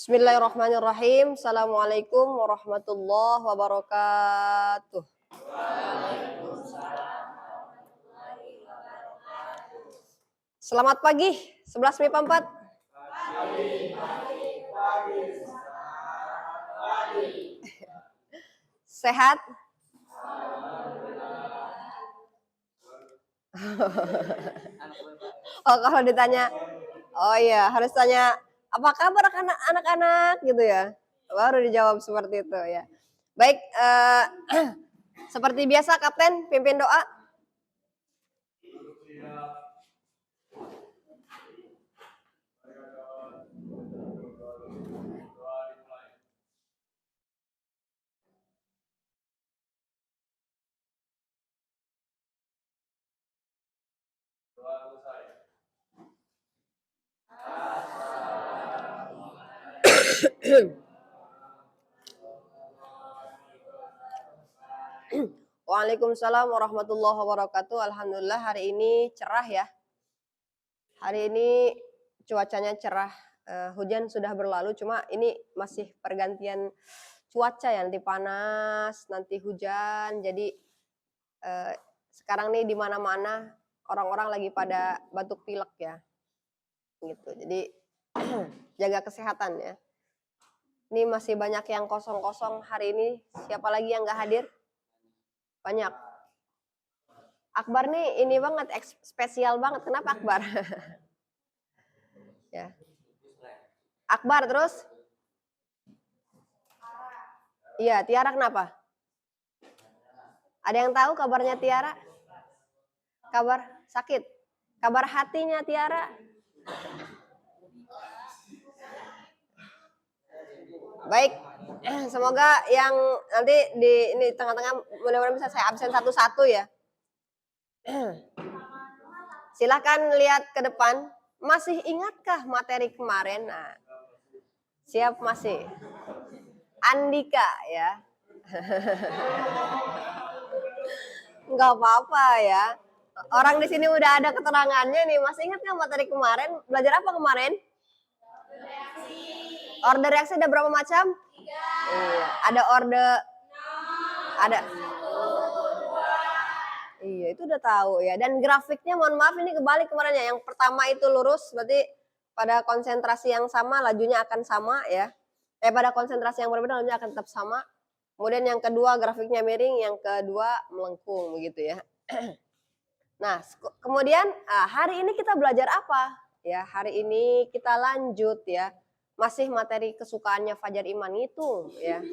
Bismillahirrahmanirrahim. Assalamualaikum warahmatullahi wabarakatuh. Selamat pagi, 11 MIPA 4. Sehat? Oh, kalau ditanya, oh iya, harus tanya, apa kabar anak-anak gitu ya. Baru dijawab seperti itu ya. Baik, seperti biasa Kapten pimpin doa. Waalaikumsalam warahmatullahi wabarakatuh. Alhamdulillah hari ini cerah ya. Hari ini cuacanya cerah. Hujan sudah berlalu, cuma ini masih pergantian cuaca ya, nanti panas, nanti hujan. Jadi sekarang nih di mana-mana orang-orang lagi pada batuk pilek ya. Gitu. Jadi jaga kesehatan ya. Ini masih banyak yang kosong-kosong hari ini. Siapa lagi yang nggak hadir? Banyak. Akbar nih ini banget, spesial banget. Kenapa Akbar? Ya. Akbar terus? Iya, Tiara kenapa? Ada yang tahu kabarnya Tiara? Kabar sakit? Kabar hatinya Tiara? Baik, semoga yang nanti di ini tengah-tengah mudah-mudahan bisa saya absen satu-satu ya. Silahkan lihat ke depan. Masih ingatkah materi kemarin? Nah, siap masih. Andika ya. Nggak apa-apa ya. Orang di sini udah ada keterangannya nih. Masih ingat nggak materi kemarin? Belajar apa kemarin? Order reaksi ada berapa macam? Iya, ada order, ada. Iya, itu udah tahu ya. Dan grafiknya mohon maaf ini kebalik kemarin ya. Yang pertama itu lurus, berarti pada konsentrasi yang sama lajunya akan sama ya. Pada konsentrasi yang berbeda lajunya akan tetap sama. Kemudian yang kedua grafiknya miring, yang kedua melengkung begitu ya. Nah, kemudian hari ini kita belajar apa? Ya, hari ini kita lanjut ya. Masih materi kesukaannya Fajar Iman itu ya.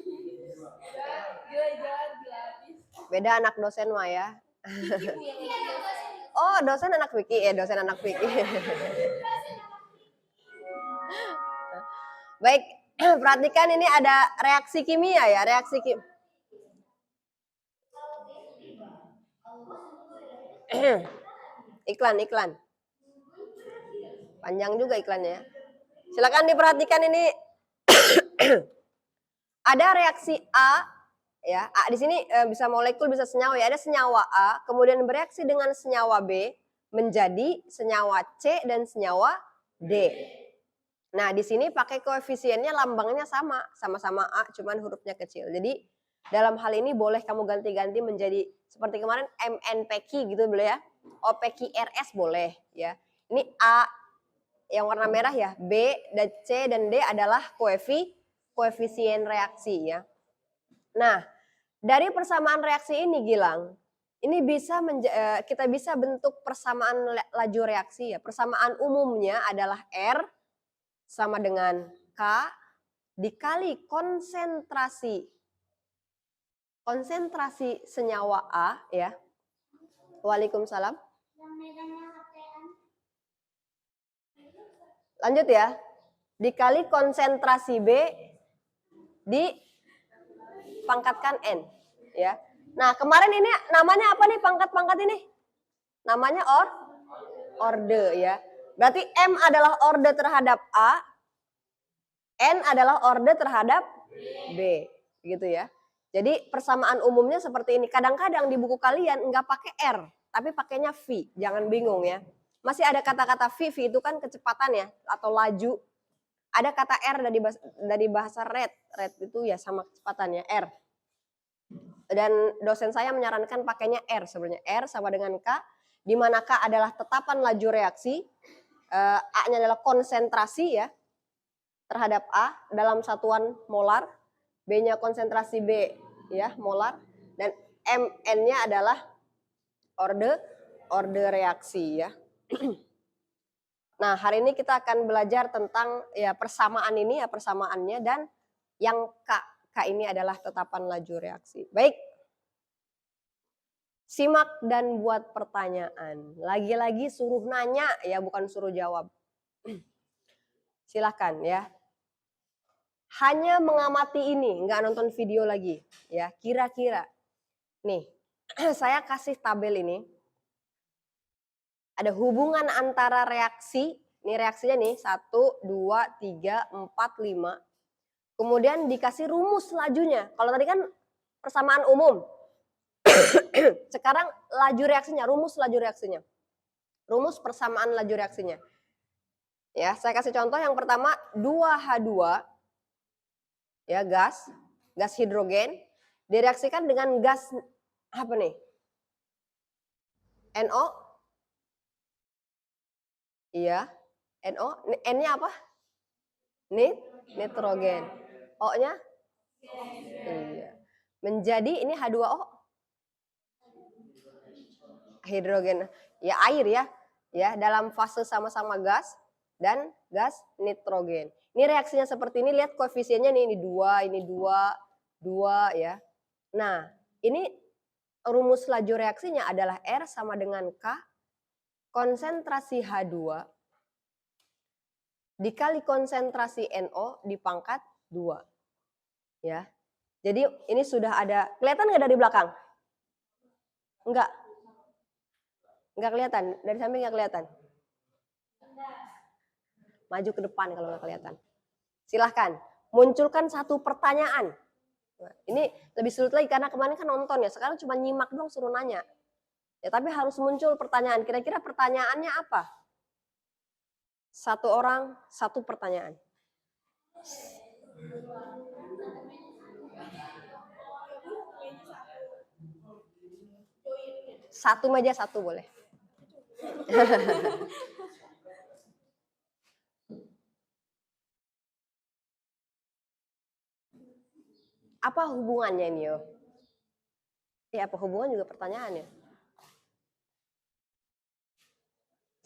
Beda anak dosen mah ya. Oh, dosen anak Vicky ya, dosen anak Vicky. Baik, perhatikan ini ada reaksi kimia ya, reaksi kimia. Iklan. Panjang juga iklannya ya. Silakan diperhatikan ini. Ada reaksi A ya. A di sini bisa molekul bisa senyawa ya. Ada senyawa A kemudian bereaksi dengan senyawa B menjadi senyawa C dan senyawa D. Nah, di sini pakai koefisiennya lambangnya sama-sama A cuman hurufnya kecil. Jadi dalam hal ini boleh kamu ganti-ganti menjadi seperti kemarin MNPQ gitu boleh ya. OPQRS boleh ya. Ini A yang warna merah ya, B dan C dan D adalah koefisien reaksi ya. Nah, dari persamaan reaksi ini Gilang, ini bisa kita bisa bentuk persamaan laju reaksi ya. Persamaan umumnya adalah R sama dengan K dikali konsentrasi senyawa A ya. Waalaikumsalam. Lanjut ya. Dikali konsentrasi B dipangkatkan N ya. Nah, kemarin ini namanya apa nih pangkat-pangkat ini? Namanya orde ya. Berarti M adalah orde terhadap A, N adalah orde terhadap B, gitu ya. Jadi persamaan umumnya seperti ini. Kadang-kadang di buku kalian nggak pakai R, tapi pakainya V. Jangan bingung ya. Masih ada kata-kata V itu kan kecepatan ya, atau laju. Ada kata R dari bahasa red. Red itu ya sama kecepatannya R. Dan dosen saya menyarankan pakainya R sebenarnya. R sama dengan K, di mana K adalah tetapan laju reaksi, A-nya adalah konsentrasi ya terhadap A dalam satuan molar, B-nya konsentrasi B ya molar, dan Mn-nya adalah orde reaksi ya. Nah, hari ini kita akan belajar tentang ya persamaan ini ya persamaannya, dan yang K ini adalah tetapan laju reaksi. Baik. Simak dan buat pertanyaan. Lagi-lagi suruh nanya ya, bukan suruh jawab. Silahkan ya. Hanya mengamati ini, nggak nonton video lagi ya. Kira-kira nih, saya kasih tabel ini. Ada hubungan antara reaksi, ini reaksinya nih 1, 2, 3, 4, 5. Kemudian dikasih rumus lajunya. Kalau tadi kan persamaan umum. Sekarang laju reaksinya, rumus laju reaksinya. Rumus persamaan laju reaksinya. Ya, saya kasih contoh yang pertama 2H2 ya, gas hidrogen direaksikan dengan gas apa nih? NO. Iya, NO. N-nya apa? Nitrogen. O-nya? Iya. Menjadi ini H2O. Hidrogen. Ya air ya. Ya, dalam fase sama-sama gas dan gas nitrogen. Ini reaksinya seperti ini, lihat koefisiennya nih, ini 2, ini 2, 2 ya. Nah, ini rumus laju reaksinya adalah R sama dengan K konsentrasi H2 dikali konsentrasi NO dipangkat 2. Ya. Jadi ini sudah ada, kelihatan nggak dari belakang? Enggak. Enggak kelihatan, dari samping nggak kelihatan. Maju ke depan kalau nggak kelihatan. Silahkan, munculkan satu pertanyaan. Nah, ini lebih sulit lagi karena kemarin kan nonton ya, sekarang cuma nyimak doang suruh nanya. Ya, tapi harus muncul pertanyaan. Kira-kira pertanyaannya apa? Satu orang, satu pertanyaan. Satu meja satu boleh. Apa hubungannya ini yo? Ya, apa hubungan juga pertanyaannya?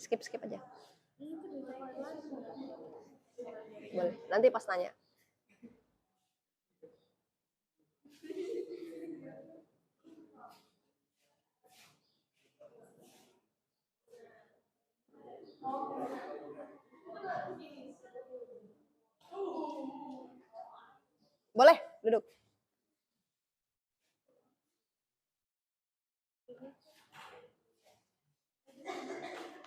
Skip aja. Boleh, nanti pas nanya. Boleh, duduk.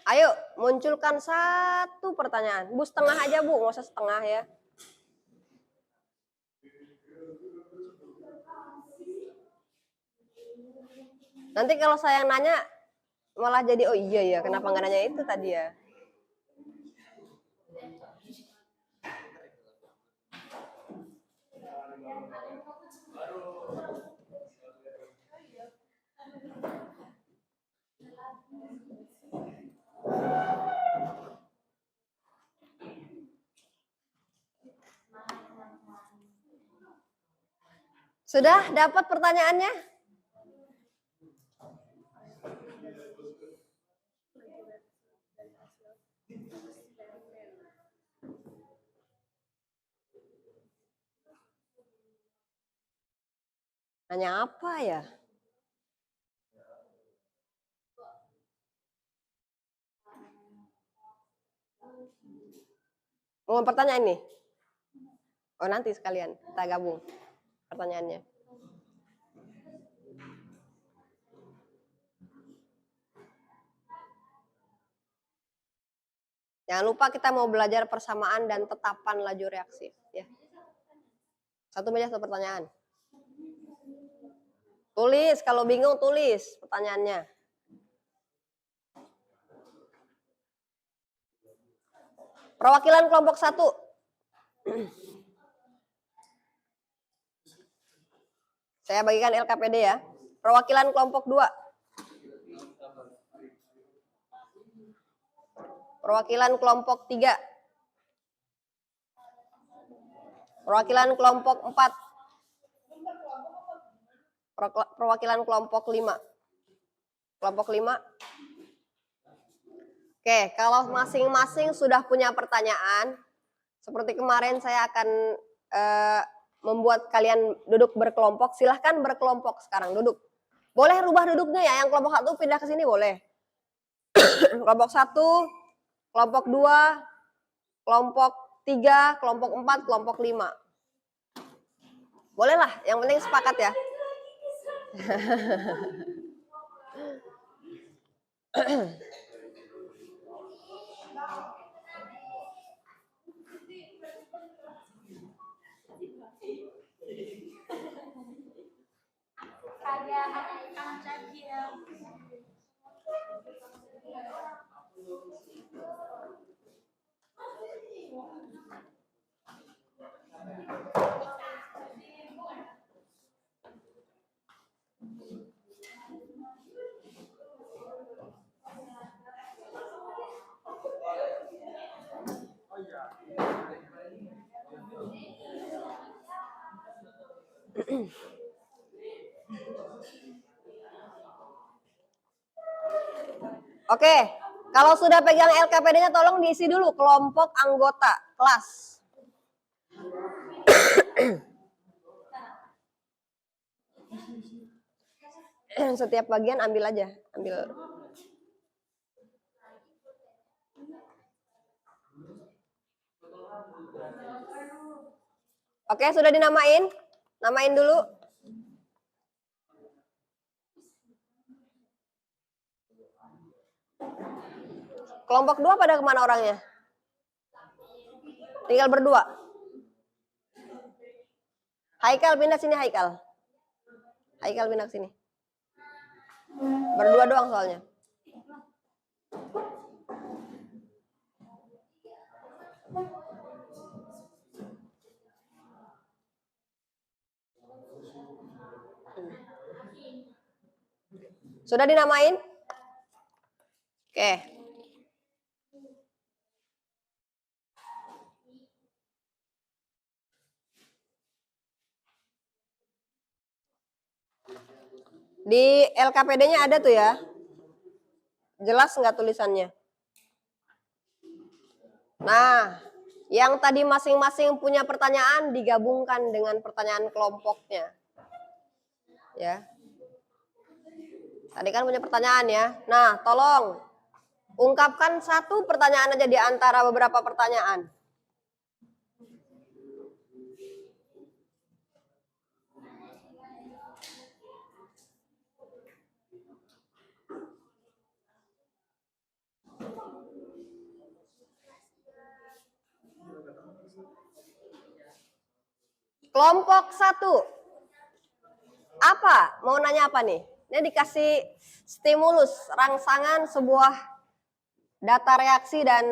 Ayo, munculkan satu pertanyaan. Bu, setengah aja Bu, nggak usah setengah ya. Nanti kalau saya yang nanya, malah jadi, oh iya ya, kenapa nggak nanya itu tadi ya. Sudah dapat pertanyaannya? Nanya apa ya? Mau pertanyaan nih? Oh, nanti sekalian kita gabung pertanyaannya. Jangan lupa kita mau belajar persamaan dan tetapan laju reaksi. Ya. Satu meja satu pertanyaan. Tulis, kalau bingung tulis pertanyaannya. Perwakilan kelompok 1. Saya bagikan LKPD ya. Perwakilan kelompok 2. Perwakilan kelompok 3. Perwakilan kelompok 4. Perwakilan kelompok 5. Kelompok 5. Oke, kalau masing-masing sudah punya pertanyaan, seperti kemarin saya akan membuat kalian duduk berkelompok. Silahkan berkelompok sekarang, duduk. Boleh rubah duduknya ya, yang kelompok 1 pindah ke sini boleh. Kelompok 1, kelompok 2, kelompok 3, kelompok 4, kelompok 5. Boleh lah, yang penting sepakat ya. Oke, kalau sudah pegang LKPD-nya tolong diisi dulu kelompok anggota kelas. Setiap bagian ambil aja, ambil. Oke, sudah dinamain? Namain dulu. Kelompok 2 pada kemana orangnya? Tinggal berdua. Haikal pindah sini, Haikal. Haikal pindah sini. Berdua doang soalnya. Sudah dinamain? Oke. Di LKPD-nya ada tuh ya. Jelas nggak tulisannya? Nah, yang tadi masing-masing punya pertanyaan digabungkan dengan pertanyaan kelompoknya. Ya. Tadi kan punya pertanyaan ya. Nah, tolong ungkapkan satu pertanyaan aja di antara beberapa pertanyaan. Kelompok 1. Apa? Mau nanya apa nih? Ini dikasih stimulus, rangsangan sebuah data reaksi dan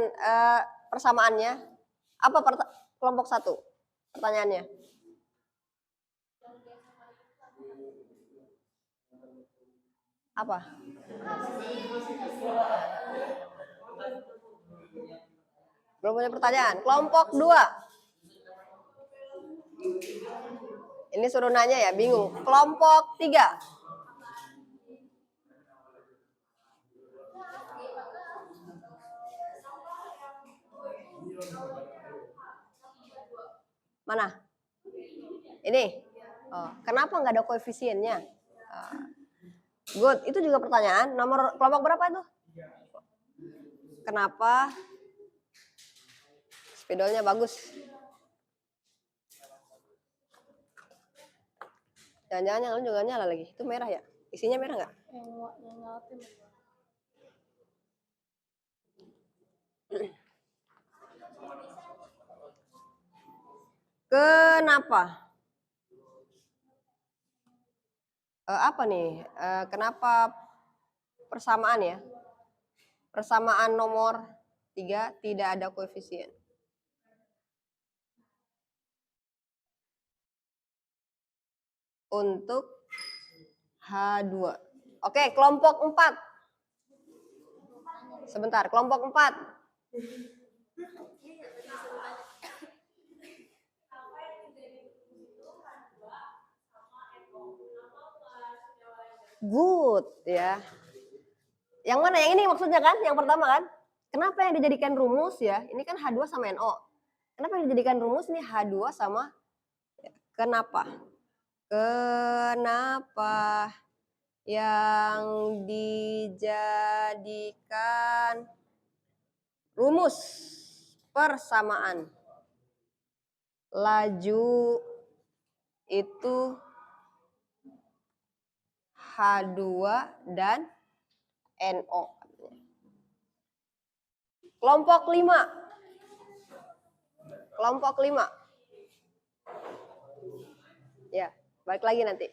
persamaannya. Apa kelompok 1? Pertanyaannya. Apa? Belum punya pertanyaan. Kelompok 2. Ini suruh nanya ya, bingung. Kelompok 3. Mana? Ini. Oh, kenapa nggak ada koefisiennya? Good, itu juga pertanyaan. Nomor kelompok berapa itu? Kenapa? Spidolnya bagus. Jangan-jangan yang lain juga nyala lagi. Itu merah ya? Isinya merah nggak? Kenapa? Apa nih? Kenapa persamaan ya? Persamaan nomor 3 tidak ada koefisien. untuk H2. Oke, kelompok 4. Sebentar, kelompok 4. Good ya. Yang mana? Yang ini maksudnya kan? Yang pertama kan? Kenapa yang dijadikan rumus ya? Ini kan H2 sama NO. Kenapa yang dijadikan rumus ini H2 sama kenapa? Kenapa yang dijadikan rumus persamaan laju itu H2 dan NO. Kelompok 5. Kelompok 5. Ya, balik lagi nanti.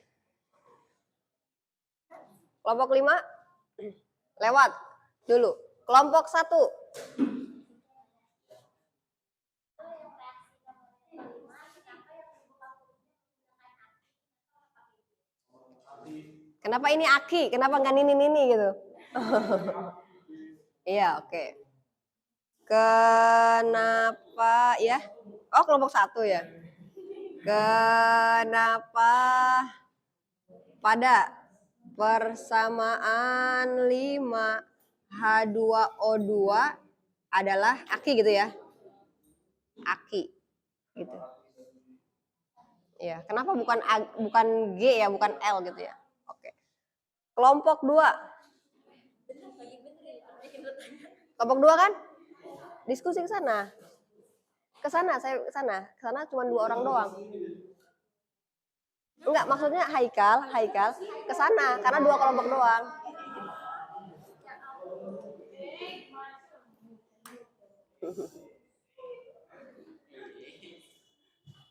Kelompok 5 lewat dulu. Kelompok 1. Kenapa ini aki? Kenapa nggak nini gitu? Iya, oke. Kenapa ya? Oh, kelompok 1 ya. Kenapa pada persamaan 5 H2O2 adalah aki gitu ya? Aki gitu. Ya, kenapa bukan G ya, bukan L gitu ya? Oke. Kelompok 2. Kelompok 2 kan? Diskusi ke sana. Ke sana, saya ke sana. Ke sana cuma 2 orang doang. Enggak, maksudnya Haikal ke sana karena 2 kelompok doang.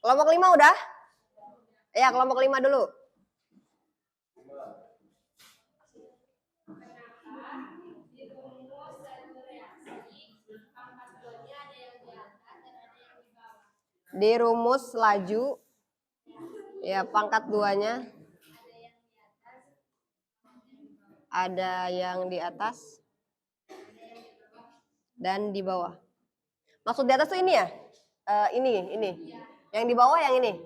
Kelompok 5 udah? Ya, kelompok 5 dulu. Di rumus laju, ya pangkat 2-nya ada yang di atas dan di bawah. Maksud di atas tuh ini ya? Ini. Yang di bawah yang ini?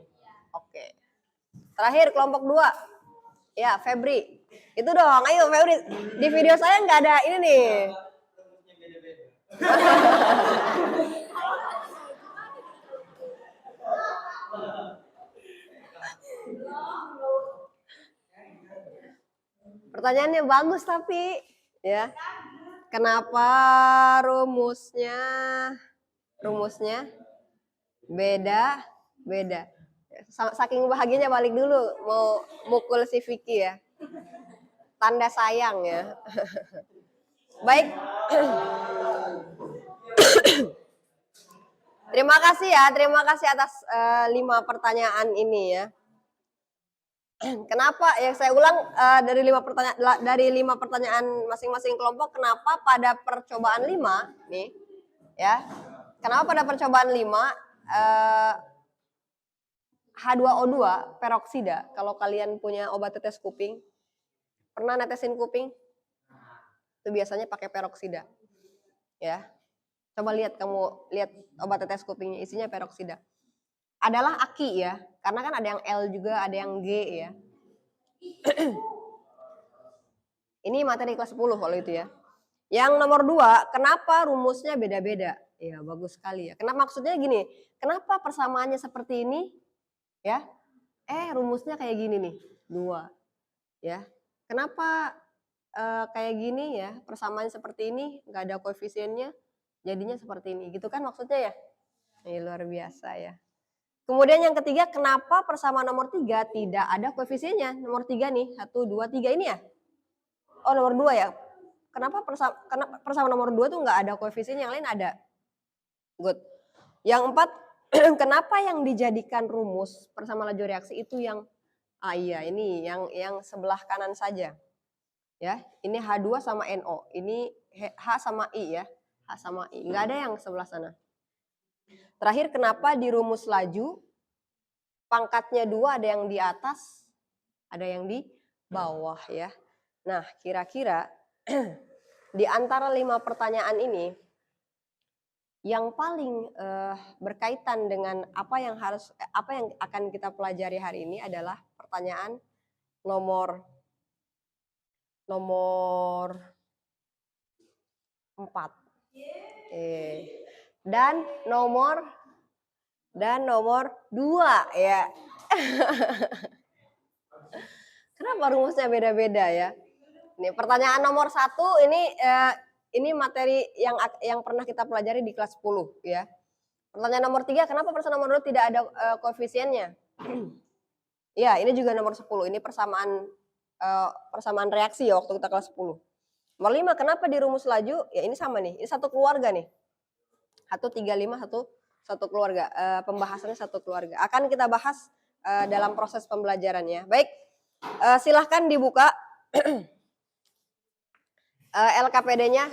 Oke. Terakhir kelompok 2. Ya, Febri. Itu dong, ayo Febri. Di video saya nggak ada ini nih. Pertanyaannya bagus tapi ya. Kenapa rumusnya beda? Saking bahagianya balik dulu mau mukul si Vicky ya. Tanda sayang ya. Baik. Terima kasih atas 5 pertanyaan ini ya. Kenapa ya saya ulang dari 5 pertanyaan masing-masing kelompok, kenapa pada percobaan 5 nih ya. Kenapa pada percobaan 5 H2O2 peroksida, kalau kalian punya obat tetes kuping, pernah netesin kuping? Itu biasanya pakai peroksida. Ya. Coba kamu lihat obat tetes kupingnya isinya peroksida. Adalah aki ya, karena kan ada yang L juga, ada yang G ya. Ini materi kelas 10 kalau itu ya. Yang nomor 2, kenapa rumusnya beda-beda? Ya, bagus sekali ya. Kenapa maksudnya gini, kenapa persamaannya seperti ini? Ya. Rumusnya kayak gini nih, 2. Ya. Kenapa kayak gini ya, persamaan seperti ini, nggak ada koefisiennya, jadinya seperti ini. Gitu kan maksudnya ya? Ini luar biasa ya. Kemudian yang ketiga, kenapa persamaan nomor 3 tidak ada koefisiennya? Nomor 3 nih, 1, 2, 3 ini ya? Oh, nomor 2 ya? Kenapa persamaan nomor 2 tuh nggak ada koefisien, yang lain ada? Good. Yang 4, kenapa yang dijadikan rumus persamaan laju reaksi itu yang ini yang sebelah kanan saja. Ya, ini H2 sama NO, ini H sama I ya. H sama I, nggak ada yang sebelah sana. Terakhir, kenapa di rumus laju pangkatnya 2 ada yang di atas ada yang di bawah ya. Nah, kira-kira di antara 5 pertanyaan ini yang paling berkaitan dengan apa yang akan kita pelajari hari ini adalah pertanyaan nomor 4. Dan nomor 2 ya. Kenapa rumusnya beda-beda ya? Ini pertanyaan nomor 1 ini materi yang pernah kita pelajari di kelas 10 ya. Pertanyaan nomor 3, kenapa persamaan nomor 2 tidak ada koefisiennya? Ya, ini juga nomor 10. Ini persamaan reaksi ya waktu kita kelas 10. Nomor 5, kenapa di rumus laju? Ya ini sama nih, ini satu keluarga nih. 135 satu keluarga. Pembahasannya satu keluarga. Akan kita bahas dalam proses pembelajarannya. Baik, silahkan dibuka LKPD-nya.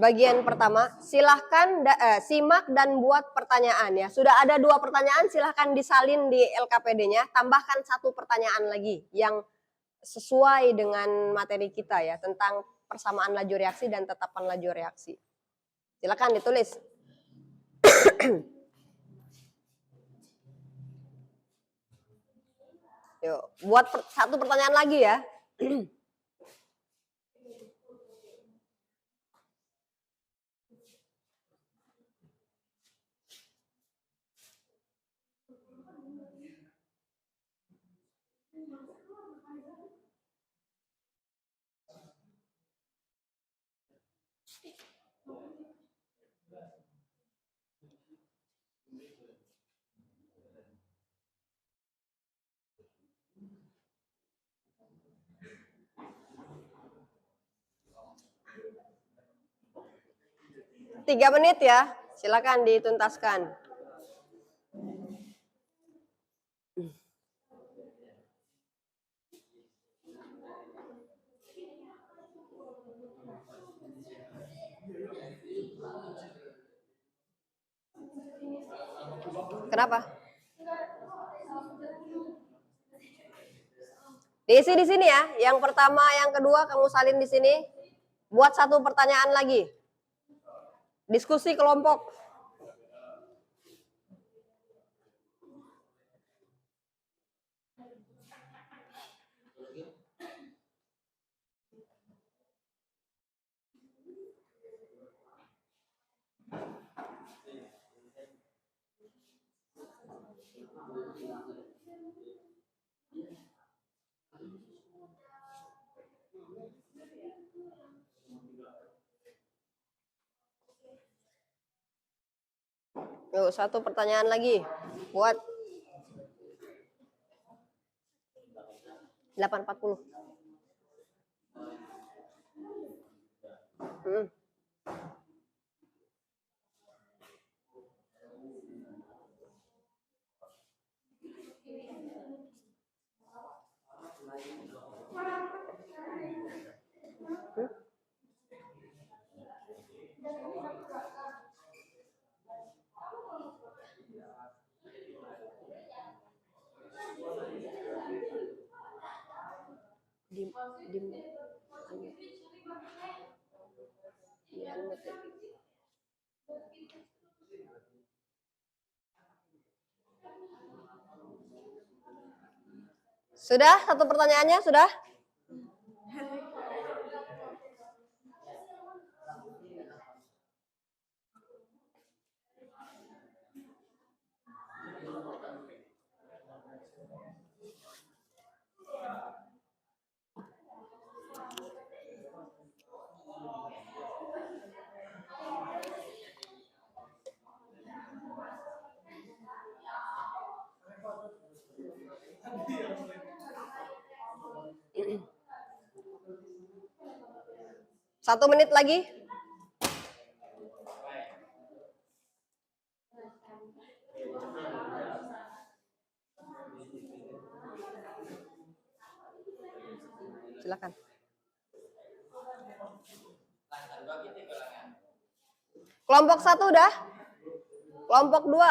Bagian pertama, silahkan simak dan buat pertanyaan ya. Sudah ada 2 pertanyaan, silahkan disalin di LKPD-nya. Tambahkan 1 pertanyaan lagi yang sesuai dengan materi kita ya, tentang persamaan laju reaksi dan tetapan laju reaksi. Silakan ditulis. Yuk, buat 1 pertanyaan lagi ya. Tiga menit ya, silakan dituntaskan. Kenapa? Diisi di sini ya. Yang pertama, yang kedua kamu salin di sini. Buat 1 pertanyaan lagi. Diskusi kelompok. Yuk, 1 pertanyaan lagi. Buat 8.40. Sudah 1 pertanyaannya sudah? Satu menit lagi. Silakan. Kelompok 1 udah? Kelompok 2.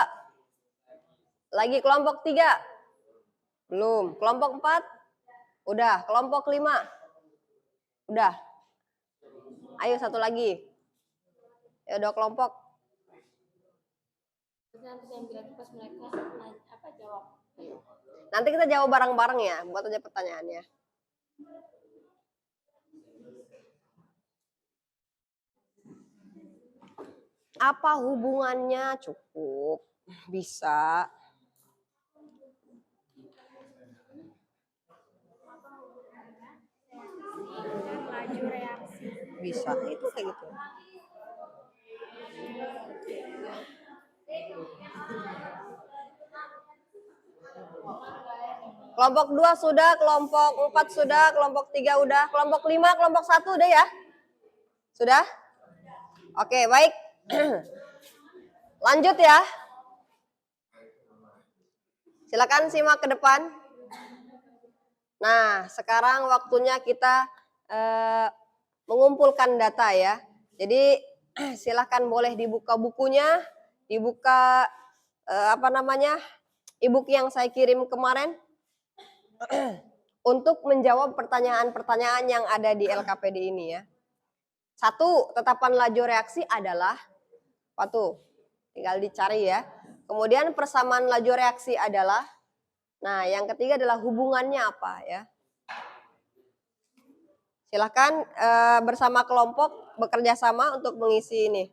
Lagi kelompok 3. Belum. Kelompok 4? Udah. Kelompok 5? Udah. Ayo satu lagi. Ya udah kelompok. Nanti kita jawab bareng-bareng ya. Buat aja pertanyaannya. Apa hubungannya? Cukup. Bisa. Laju reaksi. Bisa. Itu kayak gitu. Kelompok 2 sudah, kelompok 4 sudah, kelompok 3 udah, kelompok 5, kelompok 1 udah ya? Sudah? Oke, baik. Lanjut ya. Silakan simak ke depan. Nah, sekarang waktunya kita mengumpulkan data ya. Jadi silakan boleh dibuka bukunya, dibuka e-book yang saya kirim kemarin untuk menjawab pertanyaan-pertanyaan yang ada di LKPD ini ya. 1, tetapan laju reaksi adalah apa tuh? Tinggal dicari ya. Kemudian persamaan laju reaksi adalah, nah yang ketiga adalah hubungannya apa ya. Silahkan bersama kelompok bekerja sama untuk mengisi ini.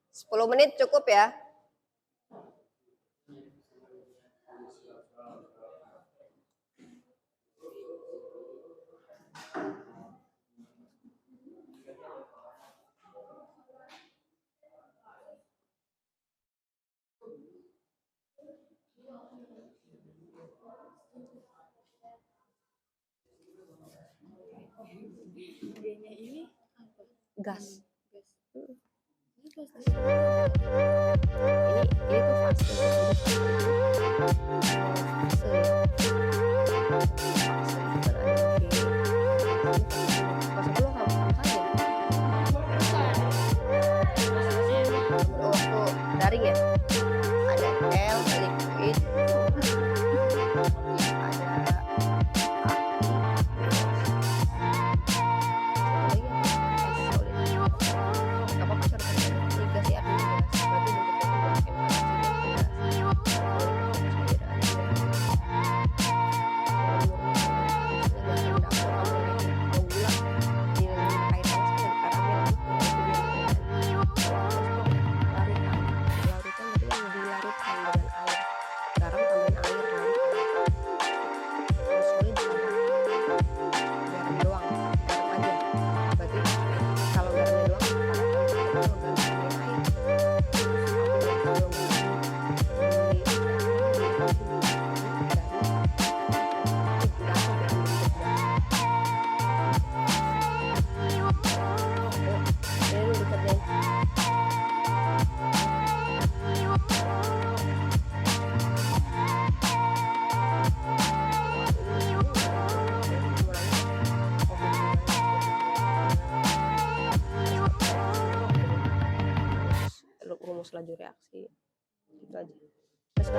Sepuluh menit cukup ya. D-nya ini apa? Gas. Ini gas. Ini tuh fase. Daring ya? Ada L, liquid, ada rumus laju reaksi itu aja. Terus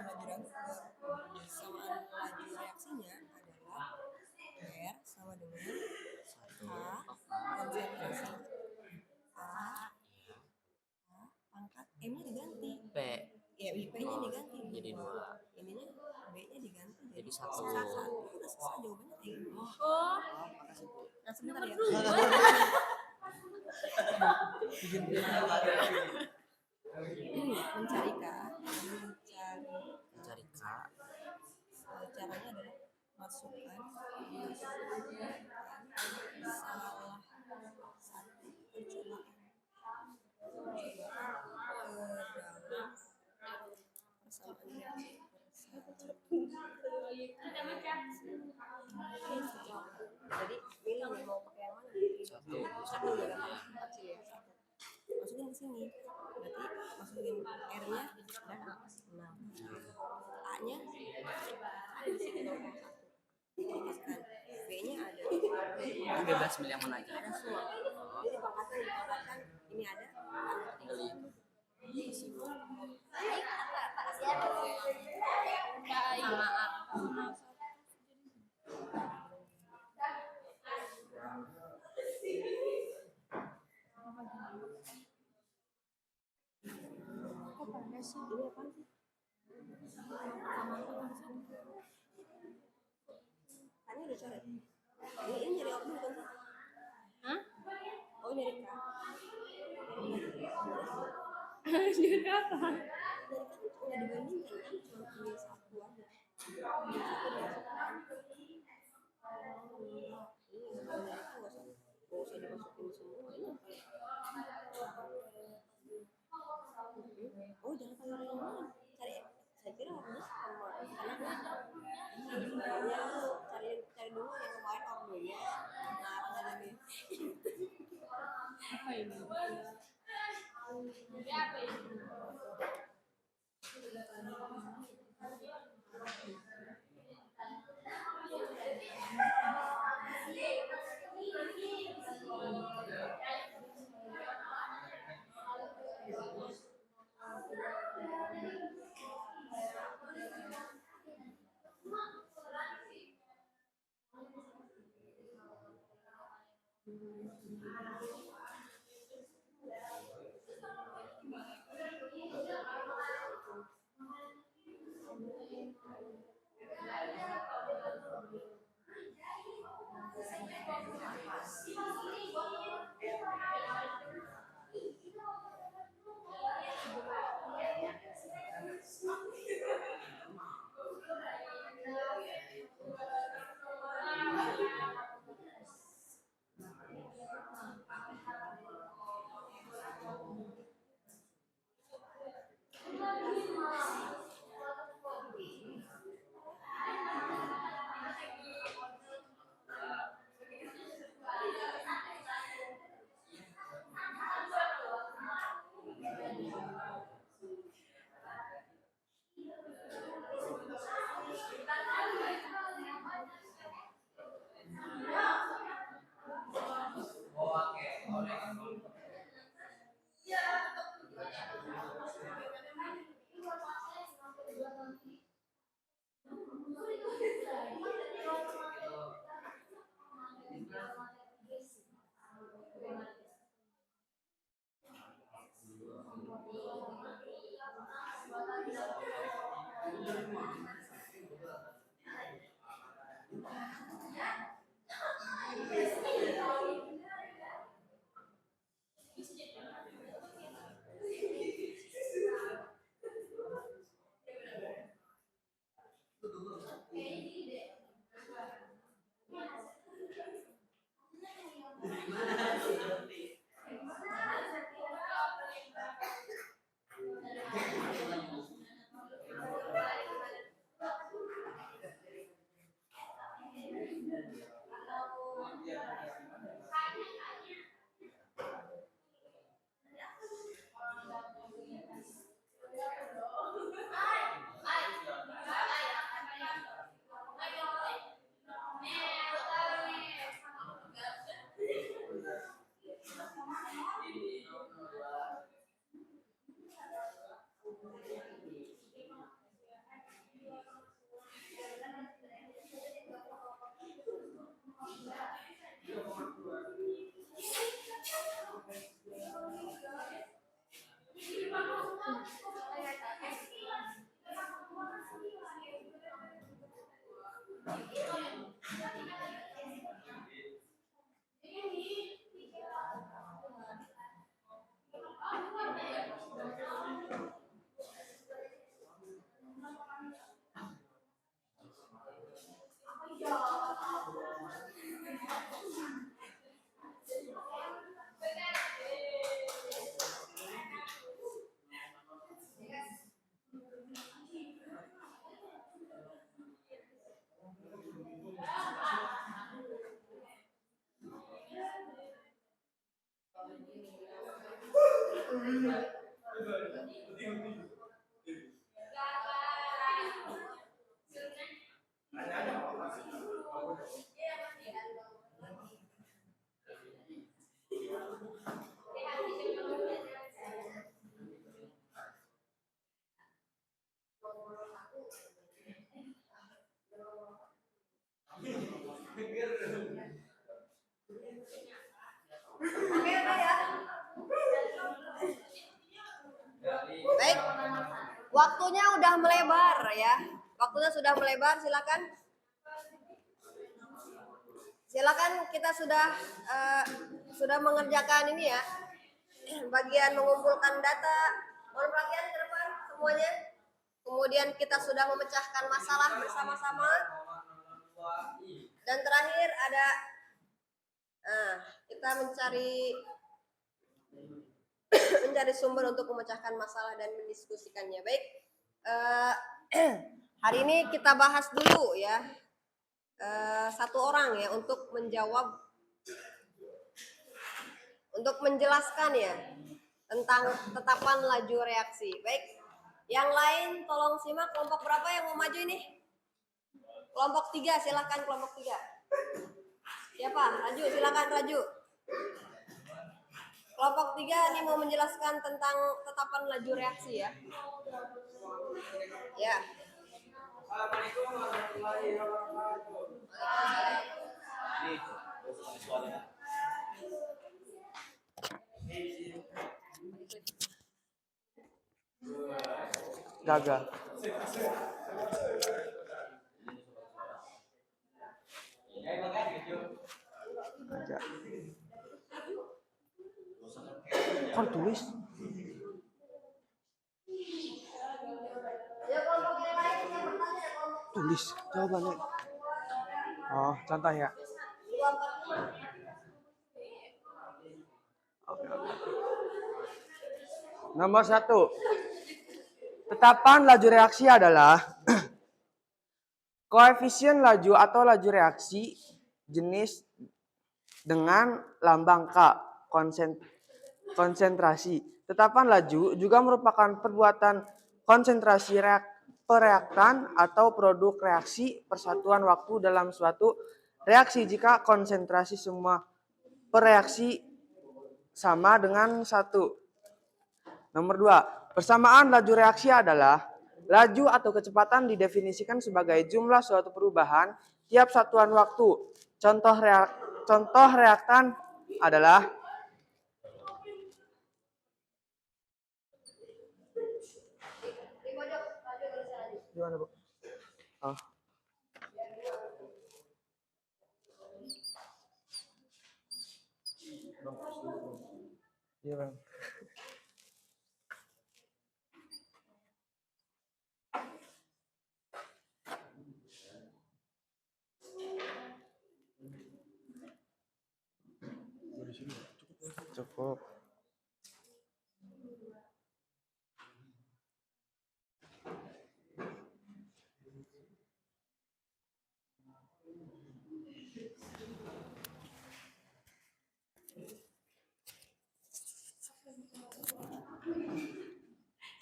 Persamaan laju reaksinya adalah R sama dengan Satu. konsentrasi A pangkat M-nya diganti. P. Ya, P-nya diganti. Jadi 2. Ininya B-nya diganti Jadi 1. Satu. Udah selesai jawabannya kayak gitu. Oh, Nah, sebentar ya. Mencari K. Mencari K. Caranya adalah masukkan salah satu percobaan ke dalam persamaan reaksi. Jadi pilih nih mau pakai yang mana? Satu. Satu ya, kecil ya. Masukin ke sini. Berarti masukin R-nya dan A. 6. A-nya ada di sini 0,1. Dikasihkan. B-nya ada. Ini bebas milih yang mana aja. Ada semua. Jadi dipangkatkan ini ada. Tinggal itu. Sama A. kok panas sih? Ini apaan sih? Tadi udah coret. Ini nyari order bukan sih? Hah? Oh, nyari K. Jadi apa? Nyari K tuh nggak dibandingkan kan? Cuma pilih satu aja. Satu dimasukkan. Ini sebenarnya nggak usah dimasukin semuanya. Oh, jangan pakai yang lain. Cari, saya kira ordernya sama. Karena cari dulu yang kemarin ordernya. Nah, ada nih. Apa ini? Oke, udah ya. Baik. Waktunya udah melebar ya. Waktunya sudah melebar, silakan. Silakan kita sudah mengerjakan ini ya. Bagian mengumpulkan data. Mohon perhatian ke depan semuanya. Kemudian kita sudah memecahkan masalah bersama-sama. Dan terakhir ada kita mencari sumber untuk memecahkan masalah dan mendiskusikannya. Baik, hari ini kita bahas dulu ya satu orang ya untuk menjelaskan ya tentang tetapan laju reaksi. Baik, yang lain tolong simak. Kelompok berapa yang mau maju ini? Kelompok 3, silakan kelompok 3. Siapa? Raju, silakan Raju. Kelompok 3 ini mau menjelaskan tentang tetapan laju reaksi ya. Ya. Assalamualaikum warahmatullahi wabarakatuh. Gagal. Aja. Kan tulis. Tulis jawabannya. Oh, contoh ya. Nomor 1. Tetapan laju reaksi adalah koefisien laju atau laju reaksi jenis dengan lambang K, konsentrasi. Tetapan laju juga merupakan perbuatan konsentrasi pereaktan atau produk reaksi persatuan waktu dalam suatu reaksi jika konsentrasi semua pereaksi sama dengan 1. Nomor 2, persamaan laju reaksi adalah laju atau kecepatan didefinisikan sebagai jumlah suatu perubahan tiap satuan waktu. Contoh reaktan adalah gimana, Bu? Oh. Iya, Bang. Cukup.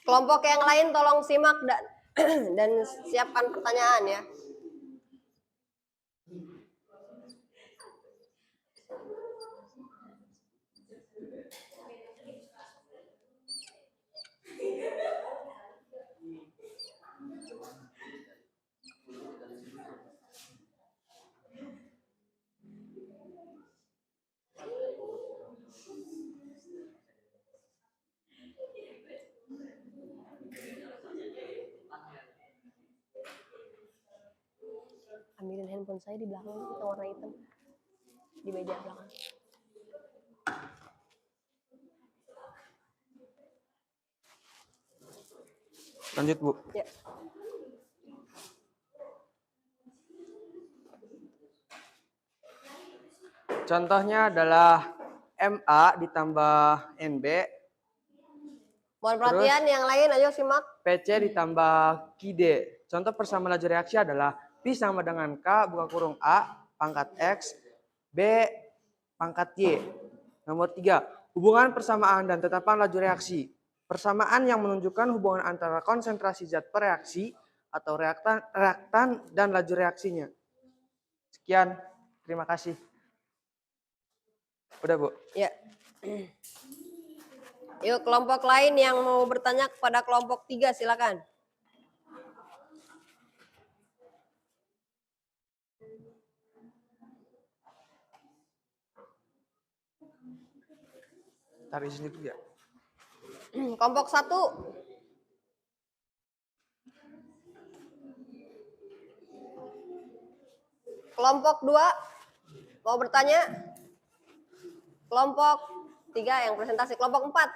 Kelompok yang lain tolong simak dan siapkan pertanyaan ya. Ambilin handphone saya di belakang itu warna hitam di meja belakang. Lanjut, Bu. Ya. Contohnya adalah MA ditambah NB. Mohon perhatian yang lain, ayo simak. PC ditambah QD. Contoh persamaan laju reaksi adalah Pi sama dengan K buka kurung A pangkat X B pangkat Y. Nomor 3. Hubungan persamaan dan tetapan laju reaksi. Persamaan yang menunjukkan hubungan antara konsentrasi zat per reaksi atau reaktan dan laju reaksinya. Sekian, terima kasih. Udah, Bu. Ya. Yuk kelompok lain yang mau bertanya kepada kelompok 3 silakan. Tarik sini dulu ya. Kelompok 1. Kelompok 2 mau bertanya? Kelompok 3 yang presentasi. Kelompok 4.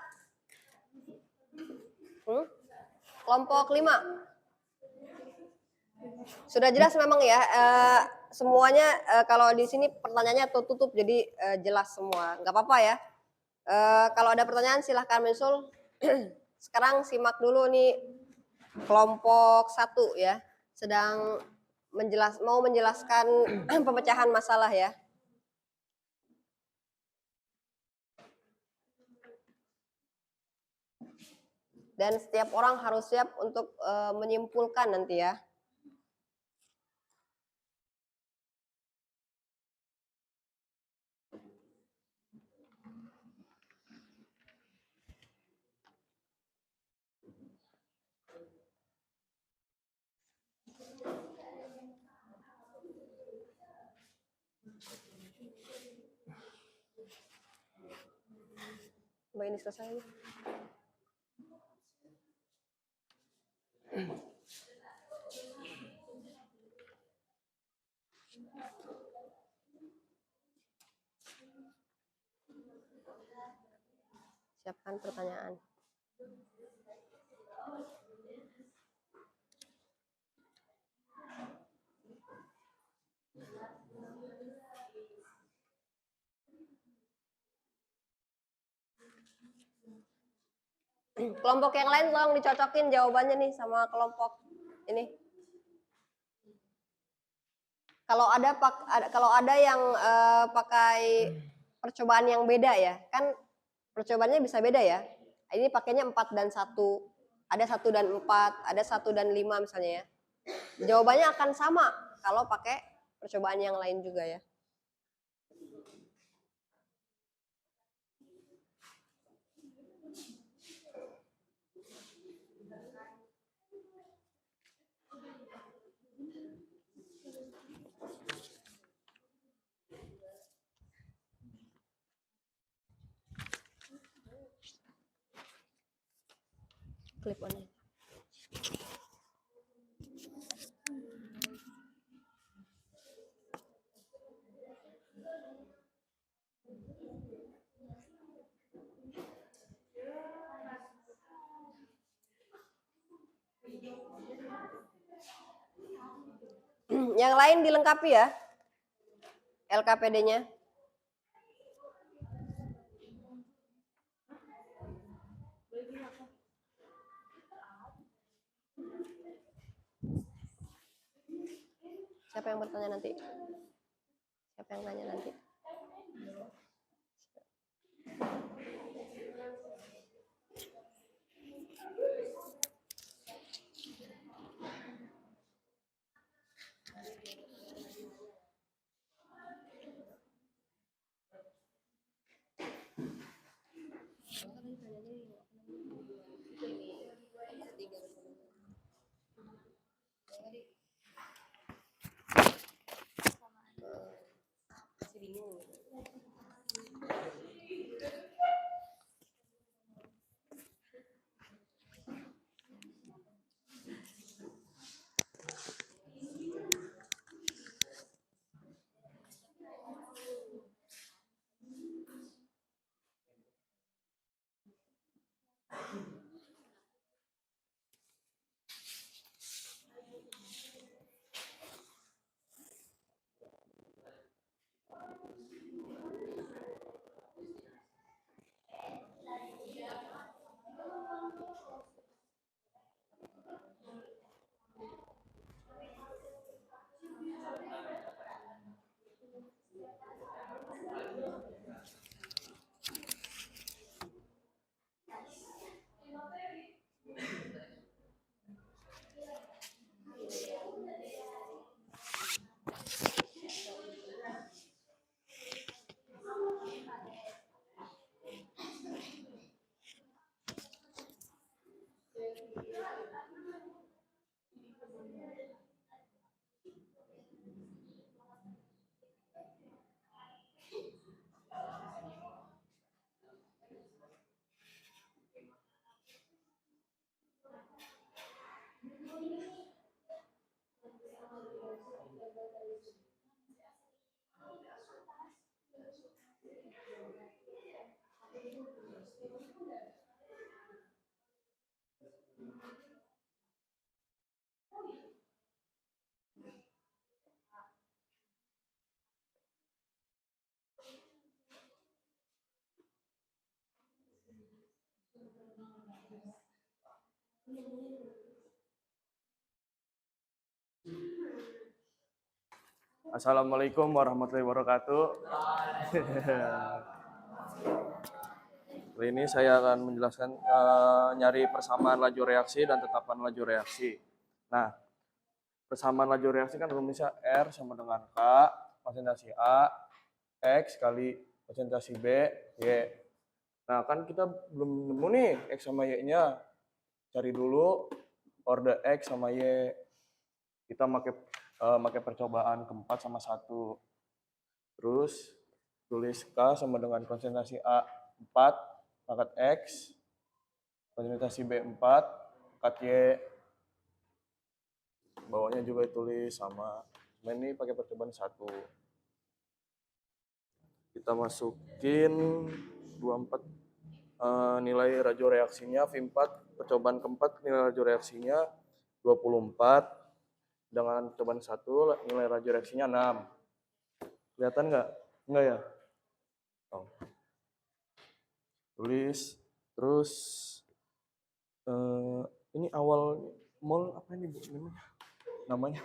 Kelompok 5. Sudah jelas memang ya, semuanya kalau di sini pertanyaannya tertutup jadi jelas semua. Nggak apa-apa ya. Kalau ada pertanyaan silahkan mensul. Sekarang simak dulu nih kelompok 1 ya. Sedang mau menjelaskan pemecahan masalah ya. Dan setiap orang harus siap untuk menyimpulkan nanti ya. Mbak ini selesai. Siapkan pertanyaan. Kelompok yang lain tolong dicocokin jawabannya nih sama kelompok ini. Kalau ada yang pakai percobaan yang beda ya, kan percobaannya bisa beda ya. Ini pakainya 4 dan 1, ada 1 dan 4, ada 1 dan 5 misalnya ya. Jawabannya akan sama kalau pakai percobaan yang lain juga ya. Clip on it. Yang lain dilengkapi ya LKPD-nya. Siapa yang bertanya nanti? Siapa yang nanya nanti? Assalamualaikum warahmatullahi wabarakatuh. Kali ini saya akan menjelaskan nyari persamaan laju reaksi dan tetapan laju reaksi. Nah, persamaan laju reaksi kan rumusnya R sama dengan K, konsentrasi A, X kali konsentrasi B, Y. Nah, kan kita belum nemu nih X sama Y-nya. Cari dulu orde X sama Y. Kita pakai percobaan keempat sama 1. Terus tulis K sama dengan konsentrasi A 4 pangkat X, konsentrasi B 4 pangkat Y. Bawahnya juga tulis sama. Nah, ini pakai percobaan 1. Kita masukin 24 nilai radio reaksinya V4, percobaan keempat nilai radio reaksinya 24, dengan percobaan 1 nilai radio reaksinya 6. Kelihatan nggak? Enggak ya? Oh. Tulis, terus ini awal mol apa ini Bu? Namanya?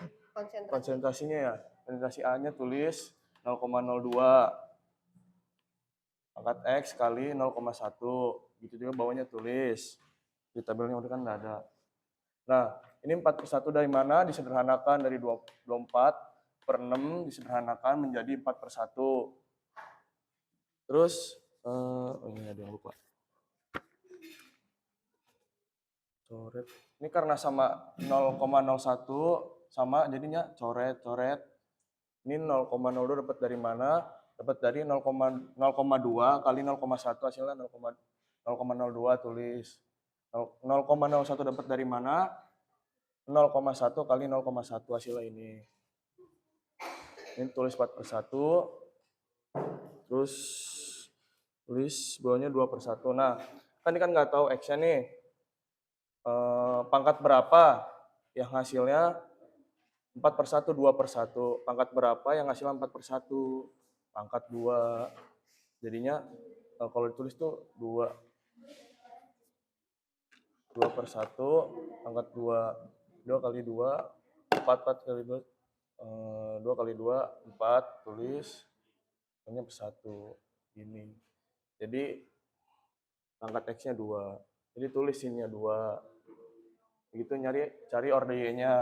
Konsentrasinya ya. Konsentrasi A-nya tulis 0,02 pangkat X kali 0,1. Gitu juga bawahnya tulis. Di tabelnya udah kan nggak ada. Nah, ini 4/1 dari mana? Disederhanakan dari 24/6 disederhanakan menjadi 4/1. Terus, ini ada yang lupa. Coret. Ini karena sama 0,01 sama jadinya coret. Ini 0,02 dapat dari mana? Dapat dari 0,2 kali 0,1 hasilnya 0,02 tulis. 0,01 dapat dari mana? 0,1 kali 0,1 hasilnya ini. Ini tulis 4/1. Terus tulis bawahnya 2/1. Nah, kan ini kan nggak tahu X-nya nih. Pangkat berapa yang hasilnya 4/1, 2/1. Pangkat berapa yang hasilnya 4/1? Pangkat 2. Jadinya kalau ditulis tuh 2. 2/1 pangkat 2. 2 kali 2, 4 kali 2, 2 kali 2, 4, tulis, hanya 1, ini. Jadi, pangkat X-nya 2. Jadi, tulis sini 2. Begitu cari orde Y-nya.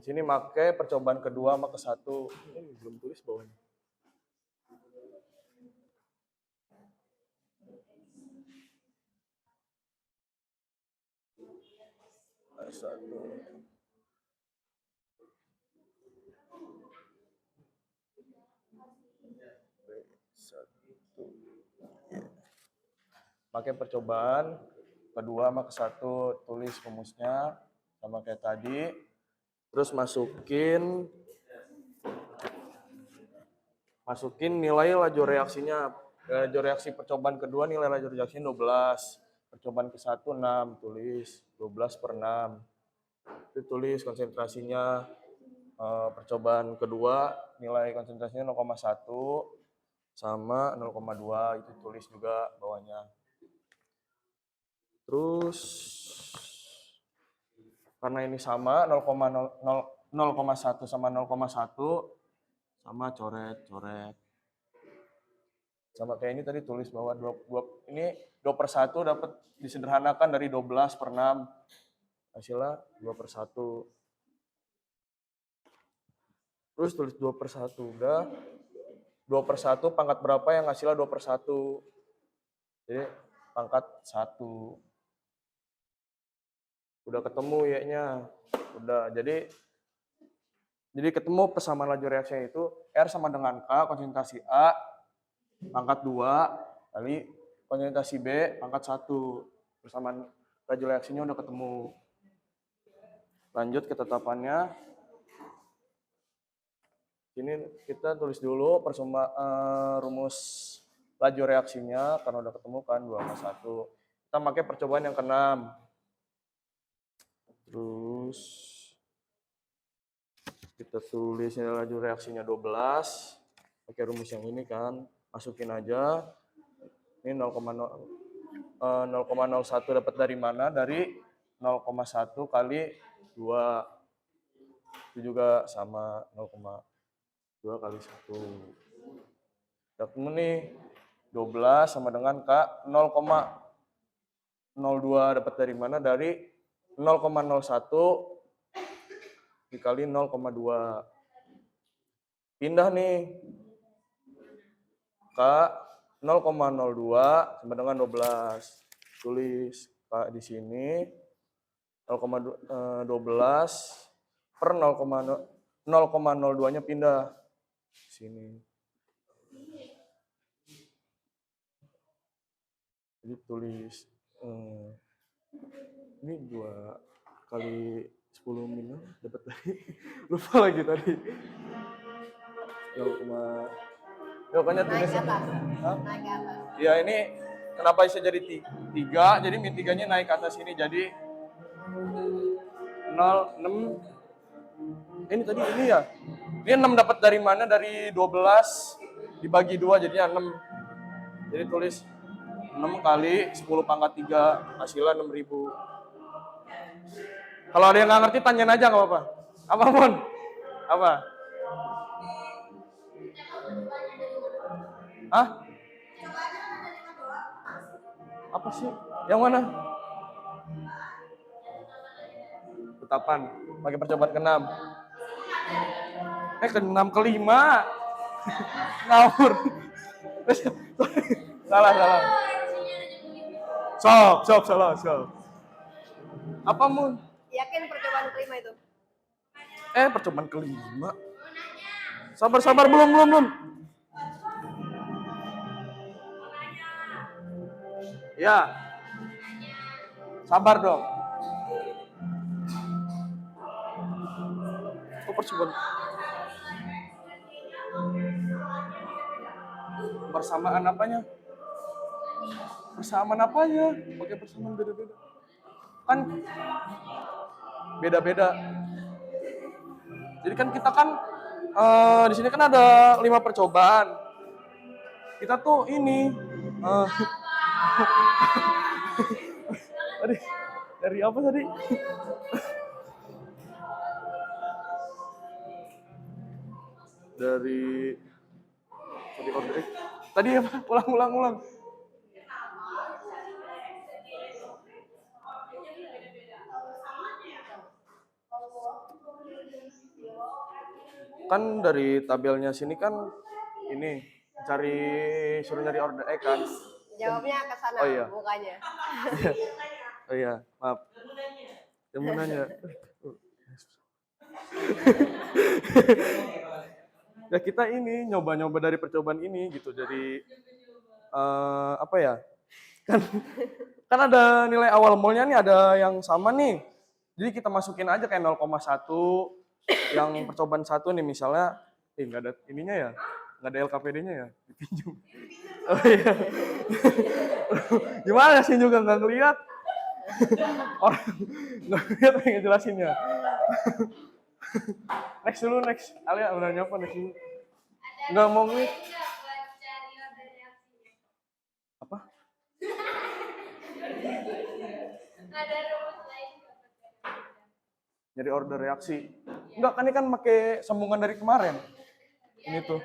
Sini pakai percobaan kedua sama ke-1. Ini belum tulis bawahnya. Satu. Pakai percobaan kedua sama ke-1, tulis rumusnya sama kayak tadi. Terus masukin nilai laju reaksinya. Laju reaksi percobaan kedua nilai laju reaksinya 12. Percobaan ke-1 6, tulis 12/6. Itu tulis konsentrasinya. Percobaan kedua nilai konsentrasinya 0,1 sama 0,2, itu tulis juga bawahnya. Terus karena ini sama 0,1 sama 0,1 sama coret. Sama kayak ini tadi tulis bahwa ini 2/1 dapat disederhanakan dari 12/6. Hasilnya 2/1. Terus tulis 2/1 udah. 2/1 pangkat berapa yang hasilnya 2/1? Jadi pangkat 1. Udah ketemu Y-nya. Udah. Jadi ketemu persamaan laju reaksinya itu R sama dengan K, konsentrasi A pangkat 2 kali konsentrasi B pangkat 1. Persamaan laju reaksinya udah ketemu. Lanjut ke tetapannya. Ini kita tulis dulu rumus laju reaksinya karena udah ketemu kan 2/1. Kita pakai percobaan yang ke-6. Terus kita tulis nilai laju reaksinya 12. Pakai rumus yang ini kan, masukin aja. Ini 0,0 0,01 dapat dari mana? Dari 0,1 kali 2. Itu juga sama 0,2 kali 1. Dapat nih 12 sama dengan K 0,02 dapat dari mana? Dari 0,01 dikali 0,2. Pindah nih. K 0,02 sama dengan 12. Tulis K di sini 0,12 per 0,02-nya pindah sini. Jadi tulis ini 2 kali 10 minus dapat tadi. Lupa lagi tadi. 0, pokoknya Naik tulis. ke atas. Hah? Naik ke atas. Ya ini kenapa bisa jadi 3? Jadi min 3-nya naik ke atas ini jadi 0, 6. Ini tadi ini ya. Ini 6 dapat dari mana? Dari 12 dibagi 2 jadinya 6. Jadi tulis 6 kali 10 pangkat 3 hasilnya 6.000. Kalau ada yang nggak ngerti tanyain aja nggak apa-apa. Apa Mon? Apa? Hah? Apa sih? Yang mana? Tetapan. Pakai percobaan ke-6. Ke-6 ke-5. Ngawur. Salah. Salah. Apa Mun? Yakin percobaan kelima itu? Percobaan ke-5. Sabar, belum. Ya. Sabar dong. Oh, percobaan. Persamaan apanya? Persamaan apanya? Pakai persamaan beda-beda. Kan beda-beda. Jadi kan kita kan di sini kan ada 5 percobaan. Kita tuh ini tadi dari apa tadi? dari order. Tadi apa? Ulang. Kan dari tabelnya sini kan ini suruh nyari order kan. Jawabnya ke sana, Oh, iya. mukanya. Oh iya, maaf. Yang mau nanya. Ya kita ini nyoba-nyoba dari percobaan ini gitu. Jadi apa ya? Kan ada nilai awal molnya nih ada yang sama nih. Jadi kita masukin aja kayak 0,1 yang percobaan 1 nih misalnya nggak ada ininya ya. Nggak ada LKPD-nya ya, dipinjam. Oh iya. Gimana sih juga nggak ngeliat? Orang nggak ngeliat yang ngejelasinnya. Next. Alia udah nyapa next dulu. Nggak mau ngeliat. Apa? Nyari order reaksi. Enggak, kan ini kan pakai sambungan dari kemarin. Ini tuh.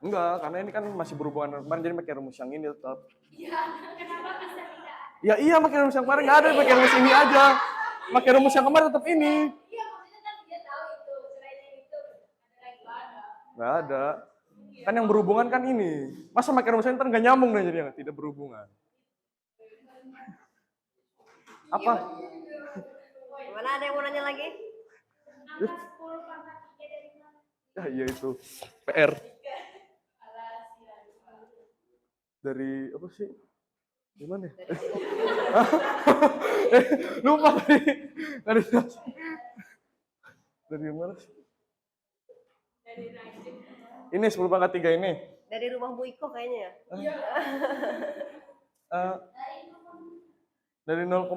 Enggak, karena ini kan masih berhubungan dengan kemarin, jadi pakai rumus yang ini tetap. Ya iya, pakai rumus yang kemarin, nggak ada, pakai rumus ini aja. Pakai rumus yang kemarin tetap ini. Nggak ada. Kan yang berhubungan kan ini. Masa pakai rumus ini ntar nggak nyambung deh jadinya, tidak berhubungan. Apa? Gimana, ada yang mau nanya lagi? Ya iya itu. PR. Dari apa sih? Gimana ya? Lupa tadi. Dari mana sih? Ini 10 pangkat 3 ini. Dari rumah Bu Iko kayaknya ya? Dari 0,02.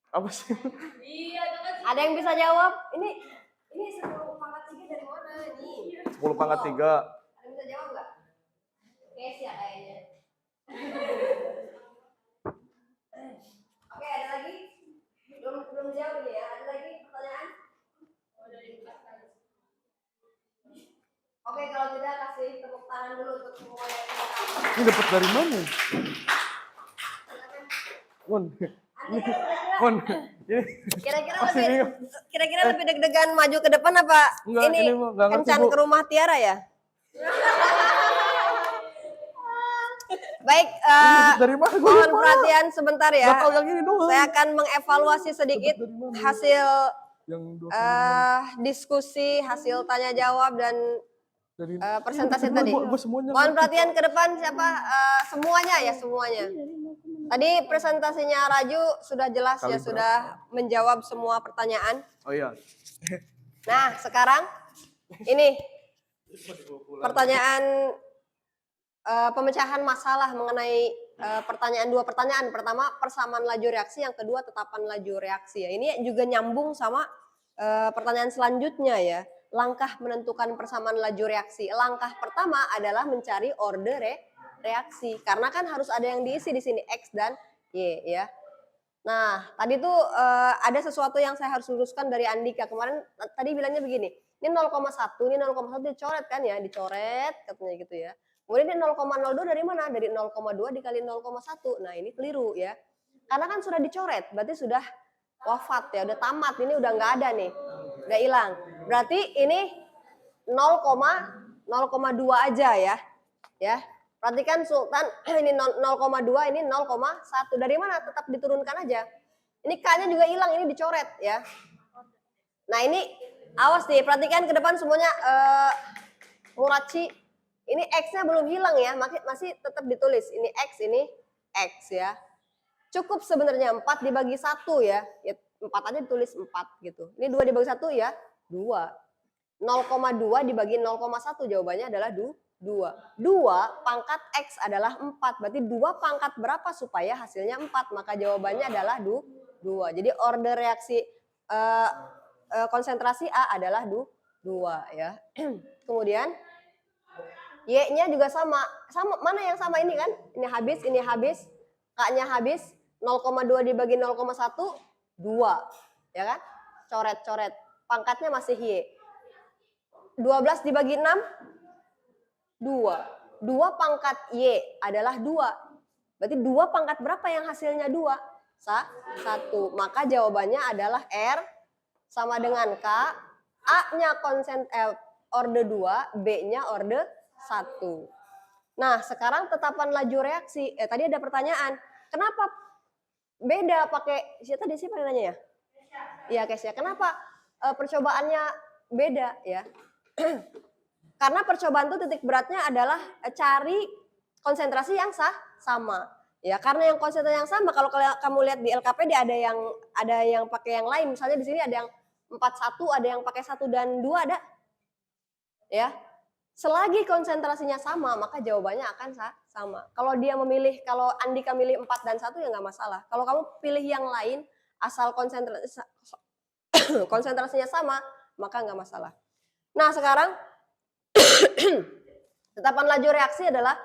Apa sih? Ada yang bisa jawab? Ini 10 pangkat 3 dari mana nih? 10 pangkat 3. Ada yang bisa jawab nggak? Kes ya kayaknya. tangan dulu untuk semua yang sudah. Ini dapat dari mana? Mon. Mon. Ini Kira-kira masih lebih bingung. kira-kira lebih deg-degan maju ke depan apa Enggak, ini ini mah nggak ngerti, kencan Bu. ke rumah Tiara ya? Baik, Dari mana? Gua mohon lupa. perhatian sebentar ya. Nggak tahu yang ini doang. Saya akan mengevaluasi sedikit Dari mana? hasil Yang dua diskusi, hasil tanya jawab dan dari presentasi Ini tadi. gua semuanya Mohon ngerti. perhatian ke depan siapa? Semuanya ya, semuanya. Tadi presentasinya Raju sudah jelas Kali ya, sudah menjawab semua pertanyaan. Oh iya. Nah, sekarang ini pertanyaan pemecahan masalah mengenai dua pertanyaan. Pertama, persamaan laju reaksi, yang kedua tetapan laju reaksi ya. Ini juga nyambung sama pertanyaan selanjutnya ya. Langkah menentukan persamaan laju reaksi. Langkah pertama adalah mencari orde reaksi, karena kan harus ada yang diisi di sini X dan Y ya. Nah, tadi tuh ada sesuatu yang saya harus luruskan dari Andika. Kemarin tadi bilangnya begini, ini 0,1, ini 0,1 dicoret kan ya, dicoret katanya gitu ya. Kemudian ini 0,02 dari mana? Dari 0,2 dikali 0,1. Nah, ini keliru ya. Karena kan sudah dicoret, berarti sudah wafat ya, udah tamat, ini udah nggak ada nih. Udah hilang. Berarti ini 0,2 aja ya. Ya. Perhatikan Sultan, ini 0,2, ini 0,1. Dari mana? Tetap diturunkan aja. Ini K-nya juga hilang, ini dicoret ya. Nah, ini awas nih, perhatikan ke depan semuanya Muraci. Ini X-nya belum hilang ya, masih tetap ditulis. Ini X ya. Cukup sebenarnya 4 dibagi 1 ya. Ya 4 aja ditulis 4 gitu. Ini 2 dibagi 1 ya, 2. 0,2 dibagi 0,1 jawabannya adalah 2. 2 pangkat X adalah 4. Berarti 2 pangkat berapa supaya hasilnya 4? Maka jawabannya adalah 2. Jadi order reaksi konsentrasi A adalah 2 ya. Kemudian Y-nya juga sama. Mana yang sama ini kan? Ini habis. K-nya habis. 0,2 dibagi 0,1, 2. Ya kan? Coret-coret. Pangkatnya masih Y. 12 dibagi 6, 2. 2 pangkat Y adalah 2. Berarti 2 pangkat berapa yang hasilnya 2? 1. Maka jawabannya adalah R sama dengan K. A-nya orde 2, B-nya orde 1. Nah, sekarang tetapan laju reaksi. Tadi ada pertanyaan. Kenapa beda pakai siapa nanya ya? Iya, Kesya. Kenapa percobaannya beda ya? Karena percobaan itu titik beratnya adalah cari konsentrasi yang sama. Ya, karena yang konsentrasi yang sama, kalau kamu lihat di LKPD ada yang pakai yang lain. Misalnya di sini ada yang 41, ada yang pakai 1 dan 2 ada. Ya. Selagi konsentrasinya sama, maka jawabannya akan sama. Kalau Andika milih 4 dan 1 ya nggak masalah. Kalau kamu pilih yang lain, asal konsentrasinya sama, maka nggak masalah. Nah, sekarang tetapan laju reaksi adalah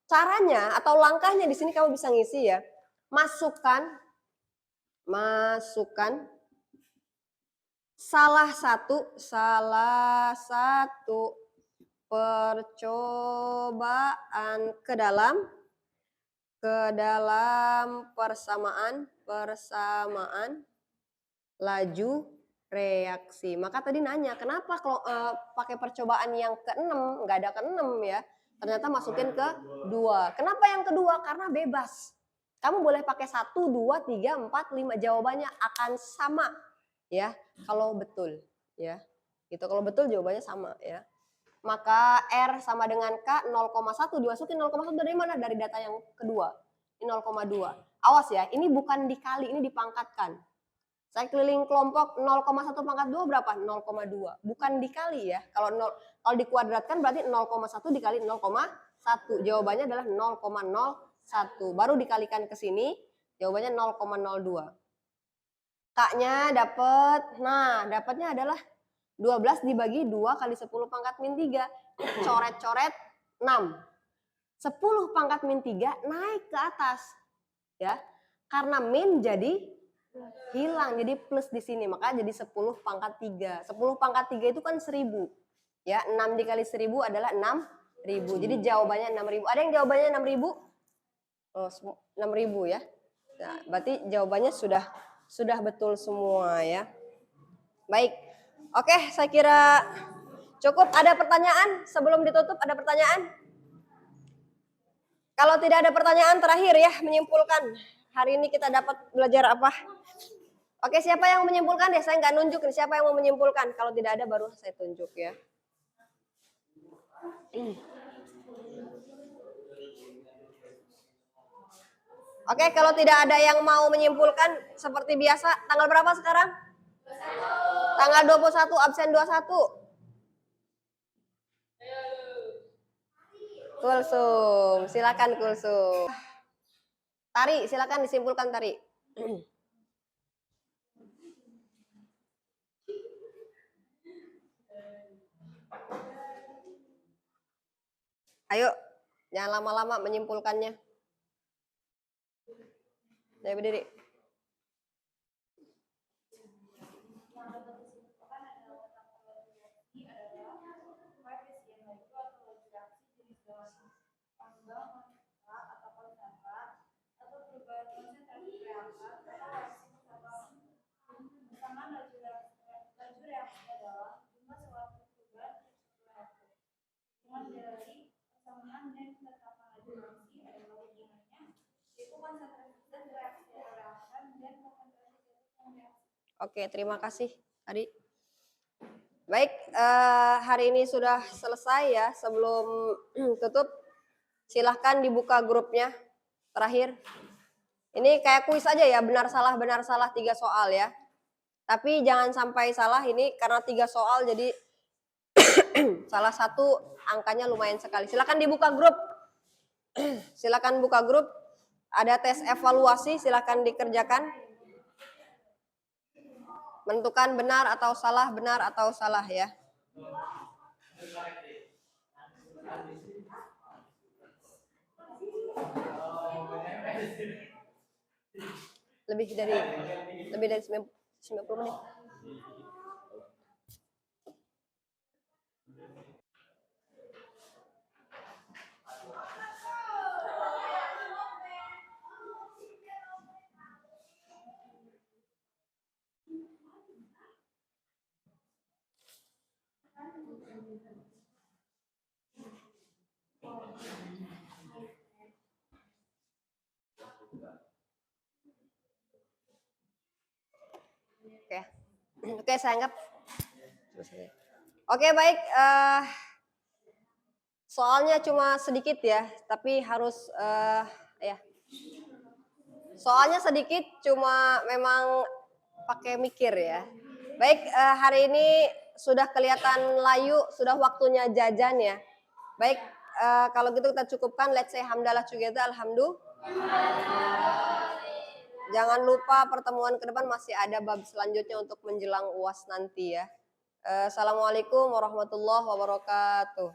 caranya atau langkahnya di sini kamu bisa ngisi ya. Masukkan salah satu percobaan ke dalam persamaan laju reaksi. Maka tadi nanya, kenapa kalau pakai percobaan yang ke-6, nggak ada ke-6 ya. Ternyata masukin ke 2. Kenapa yang kedua? Karena bebas. Kamu boleh pakai 1, 2, 3, 4, 5. Jawabannya akan sama ya kalau betul ya. Gitu, kalau betul jawabannya sama ya. Maka R sama dengan K 0,1 dimasukin 0,1 dari mana? Dari data yang kedua. Ini 0,2. Awas ya, ini bukan dikali, ini dipangkatkan. Saya keliling kelompok 0,1 pangkat 2 berapa? 0,2. Bukan dikali ya. Kalau dikuadratkan berarti 0,1 dikali 0,1. Jawabannya adalah 0,01. Baru dikalikan ke sini, jawabannya 0,02. K-nya dapat, dapatnya adalah 12 dibagi 2 kali 10 pangkat min 3. Coret-coret 6. 10 pangkat min 3 naik ke atas. Ya. Karena min jadi hilang, jadi plus di sini. Maka jadi 10 pangkat 3. 10 pangkat 3 itu kan 1000. Ya, 6 dikali 1000 adalah ribu. Jadi jawabannya 6.000. Ada yang jawabannya 6.000? Oh, 6.000 ya. Nah, berarti jawabannya sudah betul semua ya. Baik. Oke, saya kira cukup. Ada pertanyaan sebelum ditutup? Ada pertanyaan? Kalau tidak ada pertanyaan terakhir ya, menyimpulkan. Hari ini kita dapat belajar apa? Oke, siapa yang menyimpulkan deh? Saya nggak nunjuk nih, siapa yang mau menyimpulkan? Kalau tidak ada baru saya tunjuk ya. Oke, kalau tidak ada yang mau menyimpulkan seperti biasa, tanggal berapa sekarang? Tanggal 21, absen 21. Kulsum, silakan Kulsum. Tari, silakan disimpulkan Tari. Ayo, jangan lama-lama menyimpulkannya. Saya berdiri. Oke, terima kasih Adi. Baik, hari ini sudah selesai ya. Sebelum tutup, silahkan dibuka grupnya. Terakhir, ini kayak kuis aja ya, benar salah 3 soal ya. Tapi jangan sampai salah ini karena 3 soal jadi salah satu angkanya lumayan sekali. Silahkan dibuka grup. Silakan buka grup. Ada tes evaluasi, silakan dikerjakan. Menentukan benar atau salah ya. Lebih dari 90 menit. Oke, saya anggap. Oke, baik. Soalnya cuma sedikit ya, tapi harus ya. Soalnya sedikit, cuma memang pakai mikir ya. Baik, hari ini sudah kelihatan layu, sudah waktunya jajan ya. Baik, kalau gitu kita cukupkan. Let's say hamdalah together, alhamdulillah. Jangan lupa pertemuan ke depan masih ada bab selanjutnya untuk menjelang UAS nanti ya. Assalamualaikum warahmatullahi wabarakatuh.